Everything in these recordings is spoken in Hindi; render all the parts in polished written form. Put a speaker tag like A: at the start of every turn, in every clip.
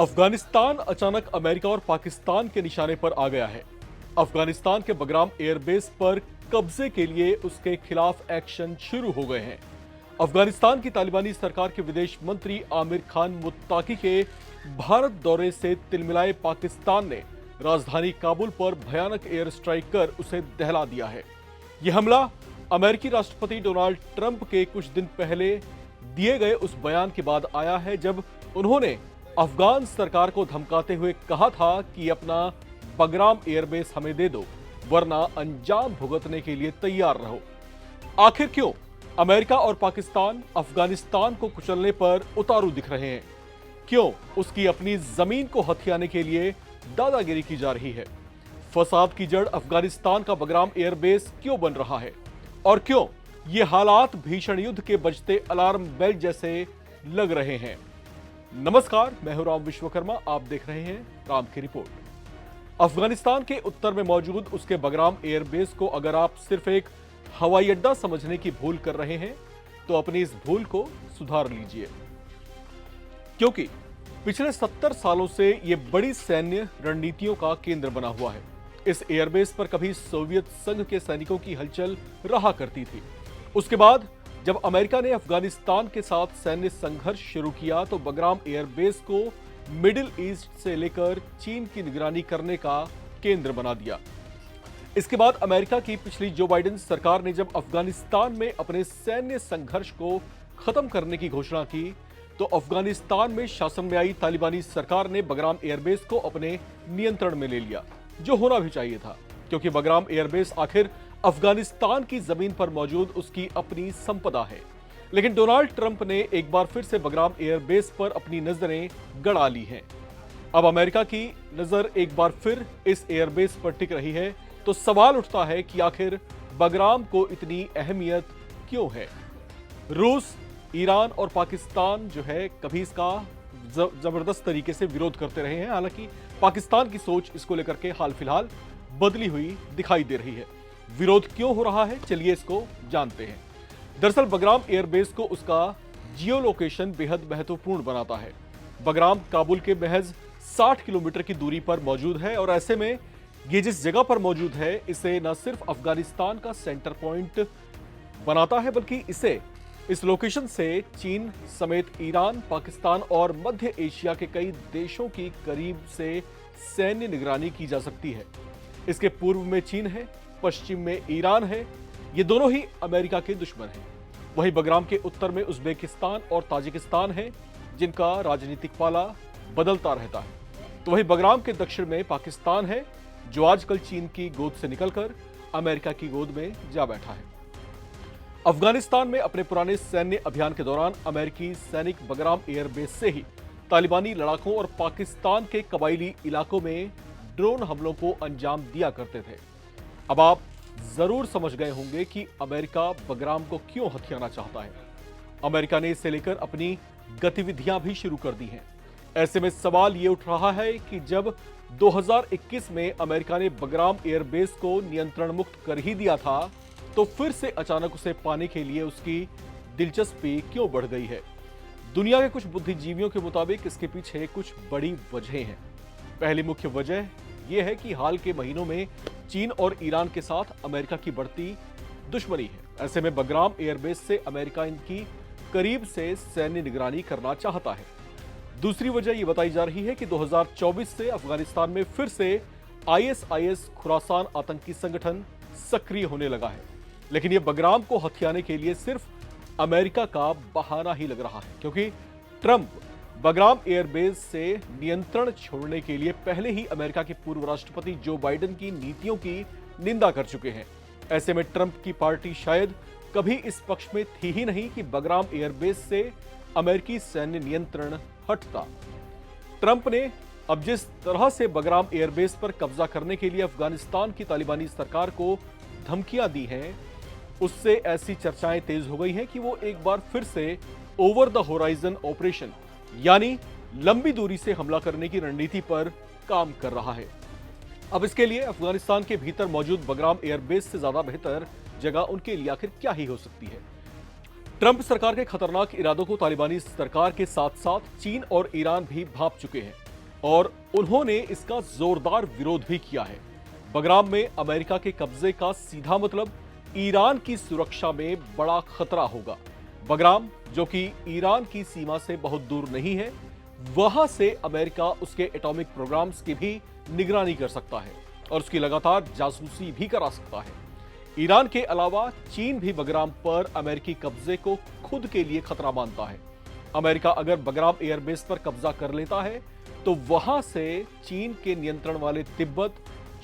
A: अफगानिस्तान अचानक अमेरिका और पाकिस्तान के निशाने पर आ गया है। अफगानिस्तान के बगराम एयरबेस पर कब्जे के लिए उसके खिलाफ एक्शन शुरू हो गए हैं। अफगानिस्तान की तालिबानी सरकार के विदेश मंत्री आमिर खान मुत्ताकी के भारत दौरे से तिलमिलाए पाकिस्तान ने राजधानी काबुल पर भयानक एयर स्ट्राइक कर उसे दहला दिया है। यह हमला अमेरिकी राष्ट्रपति डोनाल्ड ट्रंप के कुछ दिन पहले दिए गए उस बयान के बाद आया है, जब उन्होंने अफगान सरकार को धमकाते हुए कहा था कि अपना बगराम एयरबेस हमें दे दो, वरना अंजाम भुगतने के लिए तैयार रहो। आखिर क्यों अमेरिका और पाकिस्तान अफगानिस्तान को कुचलने पर उतारू दिख रहे हैं? क्यों उसकी अपनी जमीन को हथियाने के लिए दादागिरी की जा रही है? फसाद की जड़ अफगानिस्तान का बगराम एयरबेस क्यों बन रहा है? और क्यों ये हालात भीषण युद्ध के बजते अलार्म बेल जैसे लग रहे हैं? नमस्कार, मैं हूं राम विश्वकर्मा। आप देख रहे हैं राम की रिपोर्ट। अफगानिस्तान के उत्तर में मौजूद उसके बगराम एयरबेस को अगर आप सिर्फ एक हवाई अड्डा समझने की भूल कर रहे हैं तो अपनी इस भूल को सुधार लीजिए, क्योंकि पिछले 70 सालों से यह बड़ी सैन्य रणनीतियों का केंद्र बना हुआ है। इस एयरबेस पर कभी सोवियत संघ के सैनिकों की हलचल रहा करती थी। उसके बाद जब अमेरिका ने अफगानिस्तान के साथ सैन्य संघर्ष शुरू किया तो बगराम एयरबेस को मिडिल ईस्ट से लेकर चीन की निगरानी करने का केंद्र बना दिया। इसके बाद अमेरिका की पिछली जो बाइडेन सरकार ने जब अफगानिस्तान में अपने सैन्य संघर्ष को खत्म करने की घोषणा की तो अफगानिस्तान में शासन में आई तालिबानी सरकार ने बगराम एयरबेस को अपने नियंत्रण में ले लिया, जो होना भी चाहिए था, क्योंकि बगराम एयरबेस आखिर अफगानिस्तान की जमीन पर मौजूद उसकी अपनी संपदा है। लेकिन डोनाल्ड ट्रंप ने एक बार फिर से बगराम एयरबेस पर अपनी नजरें गड़ा ली हैं। अब अमेरिका की नजर एक बार फिर इस एयरबेस पर टिक रही है, तो सवाल उठता है कि आखिर बगराम को इतनी अहमियत क्यों है? रूस, ईरान और पाकिस्तान जो है कभी इसका जबरदस्त तरीके से विरोध करते रहे हैं। हालांकि पाकिस्तान की सोच इसको लेकर के हाल फिलहाल बदली हुई दिखाई दे रही है। विरोध क्यों हो रहा है, चलिए इसको जानते हैं। दरअसल बगराम एयरबेस को उसका जियो लोकेशन बेहद महत्वपूर्ण बनाता है। बगराम काबुल के महज 60 किलोमीटर की दूरी पर मौजूद है और ऐसे में ये जिस जगह पर मौजूद है इसे न सिर्फ अफगानिस्तान का सेंटर पॉइंट बनाता है, बल्कि इसे इस लोकेशन से चीन समेत ईरान, पाकिस्तान और मध्य एशिया के कई देशों की करीब से सैन्य निगरानी की जा सकती है। इसके पूर्व में चीन है, पश्चिम में ईरान है। ये दोनों ही अमेरिका के दुश्मन हैं। वहीं बगराम के उत्तर में उज्बेकिस्तान और ताजिकिस्तान है, जिनका राजनीतिक पाला बदलता रहता है। तो वहीं बगराम के दक्षिण में पाकिस्तान है, जो आजकल चीन की गोद से निकलकर अमेरिका की गोद में जा बैठा है। अफगानिस्तान में अपने पुराने सैन्य अभियान के दौरान अमेरिकी सैनिक बगराम एयरबेस से ही तालिबानी लड़ाकों और पाकिस्तान के कबायली इलाकों में ड्रोन हमलों को अंजाम दिया करते थे। अब आप जरूर समझ गए होंगे कि अमेरिका बगराम को क्यों हथियाना चाहता है। अमेरिका ने इसे लेकर अपनी गतिविधियां भी शुरू कर दी हैं। ऐसे में सवाल ये उठ रहा है कि जब 2021 में अमेरिका ने बगराम एयरबेस को नियंत्रण मुक्त कर ही दिया था, तो फिर से अचानक उसे पाने के लिए उसकी दिलचस्पी क्यों बढ़ गई है? दुनिया के कुछ बुद्धिजीवियों के मुताबिक इसके पीछे कुछ बड़ी वजहें हैं। पहली मुख्य वजह यह है कि हाल के महीनों में चीन और ईरान के साथ अमेरिका की बढ़ती दुश्मनी है। ऐसे में बगराम एयरबेस से अमेरिका इनकी करीब से सैन्य निगरानी करना चाहता है। दूसरी वजह यह बताई जा रही है कि 2024 से अफगानिस्तान में फिर से आईएसआईएस खुरासान आतंकी संगठन सक्रिय होने लगा है। लेकिन यह बगराम को हथियाने के लिए सिर्फ अमेरिका का बहाना ही लग रहा है, क्योंकि ट्रंप बगराम एयरबेस से नियंत्रण छोड़ने के लिए पहले ही अमेरिका के पूर्व राष्ट्रपति जो बाइडेन की नीतियों की निंदा कर चुके हैं। ऐसे में ट्रंप की पार्टी शायद कभी इस पक्ष में थी ही नहीं कि बगराम एयरबेस से अमेरिकी सैन्य नियंत्रण हटता। ट्रंप ने अब जिस तरह से बगराम एयरबेस पर कब्जा करने के लिए अफगानिस्तान की तालिबानी सरकार को धमकियां दी हैं, उससे ऐसी चर्चाएं तेज हो गई हैं कि वो एक बार फिर से ओवर द होराइजन ऑपरेशन यानी लंबी दूरी से हमला करने की रणनीति पर काम कर रहा है। अब इसके लिए अफगानिस्तान के भीतर मौजूद बगराम एयरबेस से ज्यादा बेहतर जगह उनके लिए आखिर क्या ही हो सकती है? ट्रंप सरकार के खतरनाक इरादों को तालिबानी सरकार के साथ साथ चीन और ईरान भी भांप चुके हैं। और उन्होंने इसका जोरदार विरोध भी किया है। बगराम में अमेरिका के कब्जे का सीधा मतलब ईरान की सुरक्षा में बड़ा खतरा होगा। बगराम, जो कि ईरान की सीमा से बहुत दूर नहीं है, वहां से अमेरिका उसके एटॉमिक प्रोग्राम्स की भी निगरानी कर सकता है और उसकी लगातार जासूसी भी करा सकता है। ईरान के अलावा चीन भी बगराम पर अमेरिकी कब्जे को खुद के लिए खतरा मानता है। अमेरिका अगर बगराम एयरबेस पर कब्जा कर लेता है तो वहां से चीन के नियंत्रण वाले तिब्बत,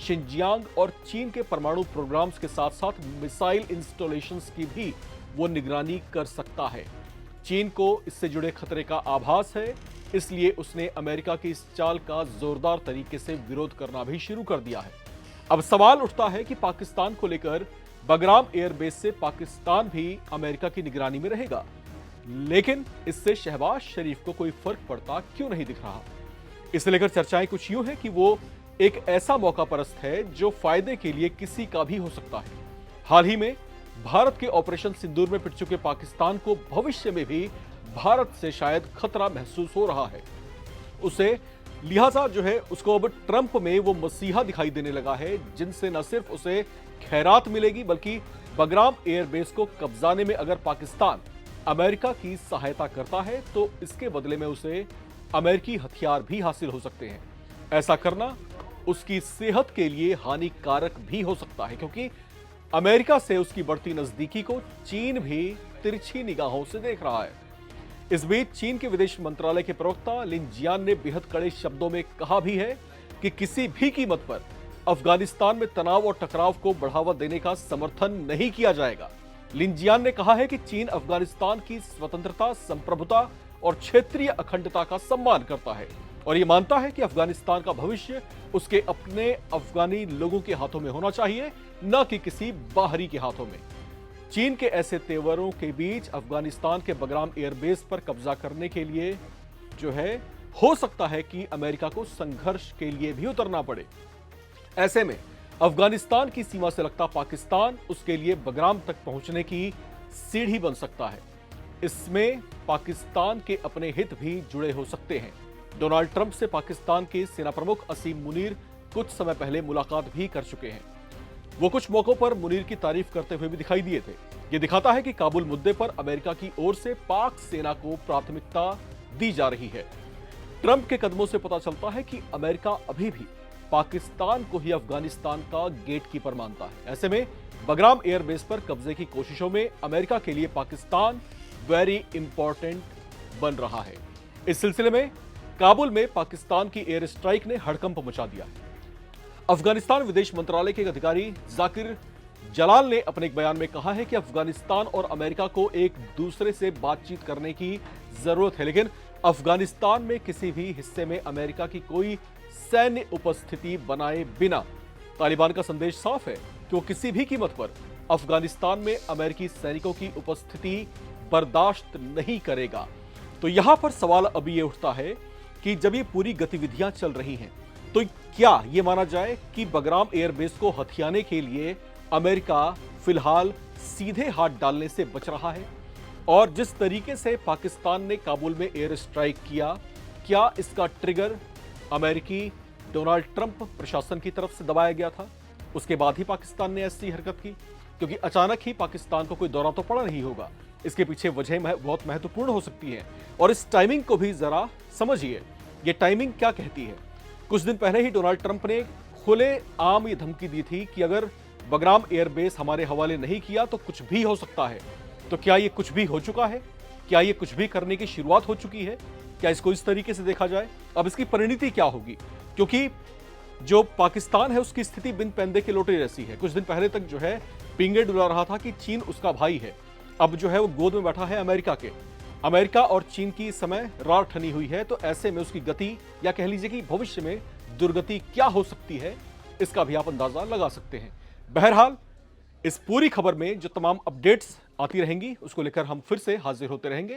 A: शिनजियांग और चीन के परमाणु प्रोग्राम्स के साथ साथ मिसाइल इंस्टॉलेशंस की भी वो निगरानी कर सकता है। चीन को इससे जुड़े खतरे का आभास है, इसलिए उसने अमेरिका की इस चाल का जोरदार तरीके से विरोध करना भी शुरू कर दिया है। अब सवाल उठता है कि पाकिस्तान को लेकर बगराम एयरबेस से पाकिस्तान भी अमेरिका की निगरानी में रहेगा, लेकिन इससे शहबाज शरीफ को कोई फर्क पड़ता क्यों नहीं दिख रहा। इसे लेकर चर्चाएं कुछ यूं है कि वो एक ऐसा मौका परस्त है जो फायदे के लिए किसी का भी हो सकता है। हाल ही में भारत के ऑपरेशन सिंदूर में पिट चुके पाकिस्तान को भविष्य में भी भारत से शायद खतरा महसूस हो रहा है। उसे लिहाजा जो है उसको अब ट्रंप में वो मसीहा दिखाई देने लगा है, जिनसे न सिर्फ उसे खैरात मिलेगी बल्कि बगराम एयरबेस को कब्जाने में अगर पाकिस्तान अमेरिका की सहायता करता है तो इसके बदले में उसे अमेरिकी हथियार भी हासिल हो सकते हैं। ऐसा करना उसकी सेहत के लिए हानिकारक भी हो सकता है, क्योंकि अमेरिका से उसकी बढ़ती नजदीकी को चीन भी तिरछी निगाहों से देख रहा है। इस बीच चीन के विदेश मंत्रालय के प्रवक्ता लिन जियान ने बेहद कड़े शब्दों में कहा भी है कि किसी भी कीमत पर अफगानिस्तान में तनाव और टकराव को बढ़ावा देने का समर्थन नहीं किया जाएगा। लिन जियान ने कहा है कि चीन अफगानिस्तान की स्वतंत्रता, संप्रभुता और क्षेत्रीय अखंडता का सम्मान करता है और यह मानता है कि अफगानिस्तान का भविष्य उसके अपने अफगानी लोगों के हाथों में होना चाहिए, न कि किसी बाहरी के हाथों में। चीन के ऐसे तेवरों के बीच अफगानिस्तान के बगराम एयरबेस पर कब्जा करने के लिए जो है हो सकता है कि अमेरिका को संघर्ष के लिए भी उतरना पड़े। ऐसे में अफगानिस्तान की सीमा से लगता पाकिस्तान उसके लिए बगराम तक पहुंचने की सीढ़ी बन सकता है। इसमें पाकिस्तान के अपने हित भी जुड़े हो सकते हैं। डोनाल्ड ट्रंप से पाकिस्तान के सेना प्रमुख असीम मुनीर कुछ समय पहले मुलाकात भी कर चुके हैं। वो कुछ मौकों पर मुनीर की तारीफ करते हुए भी दिखाई दिए थे। ये दिखाता है कि काबुल मुद्दे पर अमेरिका की ओर से पाक सेना को प्राथमिकता दी जा रही है। ट्रंप के कदमों से पता चलता है कि अमेरिका अभी भी पाकिस्तान को ही अफगानिस्तान का गेटकीपर मानता है। ऐसे में बगराम एयरबेस पर कब्जे की कोशिशों में अमेरिका के लिए पाकिस्तान वेरी इंपॉर्टेंट बन रहा है। इस सिलसिले में काबुल में पाकिस्तान की एयर स्ट्राइक ने हड़कंप मचा दिया है। अफगानिस्तान विदेश मंत्रालय के एक अधिकारी जाकिर जलाल ने अपने एक बयान में कहा है कि अफगानिस्तान और अमेरिका को एक दूसरे से बातचीत करने की जरूरत है, लेकिन अफगानिस्तान में किसी भी हिस्से में अमेरिका की कोई सैन्य उपस्थिति बनाए बिना तालिबान का संदेश साफ है कि वो किसी भी कीमत पर अफगानिस्तान में अमेरिकी सैनिकों की उपस्थिति बर्दाश्त नहीं करेगा। तो यहां पर सवाल अभी ये उठता है कि जब ये पूरी गतिविधियां चल रही हैं तो क्या ये माना जाए कि बगराम एयरबेस को हथियाने के लिए अमेरिका फिलहाल सीधे हाथ डालने से बच रहा है? और जिस तरीके से पाकिस्तान ने काबुल में एयर स्ट्राइक किया, क्या इसका ट्रिगर अमेरिकी डोनाल्ड ट्रंप प्रशासन की तरफ से दबाया गया था? उसके बाद ही पाकिस्तान ने ऐसी हरकत की, क्योंकि अचानक ही पाकिस्तान को कोई दौरा तो पड़ा नहीं होगा। इसके पीछे वजह बहुत महत्वपूर्ण हो सकती है और इस टाइमिंग को भी जरा समझिए। ये टाइमिंग क्या कहती है? कुछ दिन पहले ही डोनाल्ड ट्रंप ने खुले आम ये धमकी दी थी कि अगर बगराम एयरबेस हमारे हवाले नहीं किया तो कुछ भी हो सकता है। तो क्या ये कुछ भी हो चुका है? क्या ये कुछ भी करने की शुरुआत हो चुकी है? क्या इसको इस तरीके से देखा जाए? अब इसकी परिणति क्या होगी? क्योंकि जो पाकिस्तान है उसकी स्थिति बिन पैंदे के लोटे जैसी है। कुछ दिन पहले तक जो है पिंगे डुला रहा था कि चीन उसका भाई है, अब जो है वो गोद में बैठा है अमेरिका के। अमेरिका और चीन की समय रार ठनी हुई है, तो ऐसे में उसकी गति या कह लीजिए कि भविष्य में दुर्गति क्या हो सकती है, इसका भी आप अंदाजा लगा सकते हैं। बहरहाल इस पूरी खबर में जो तमाम अपडेट्स आती रहेंगी उसको लेकर हम फिर से हाजिर होते रहेंगे।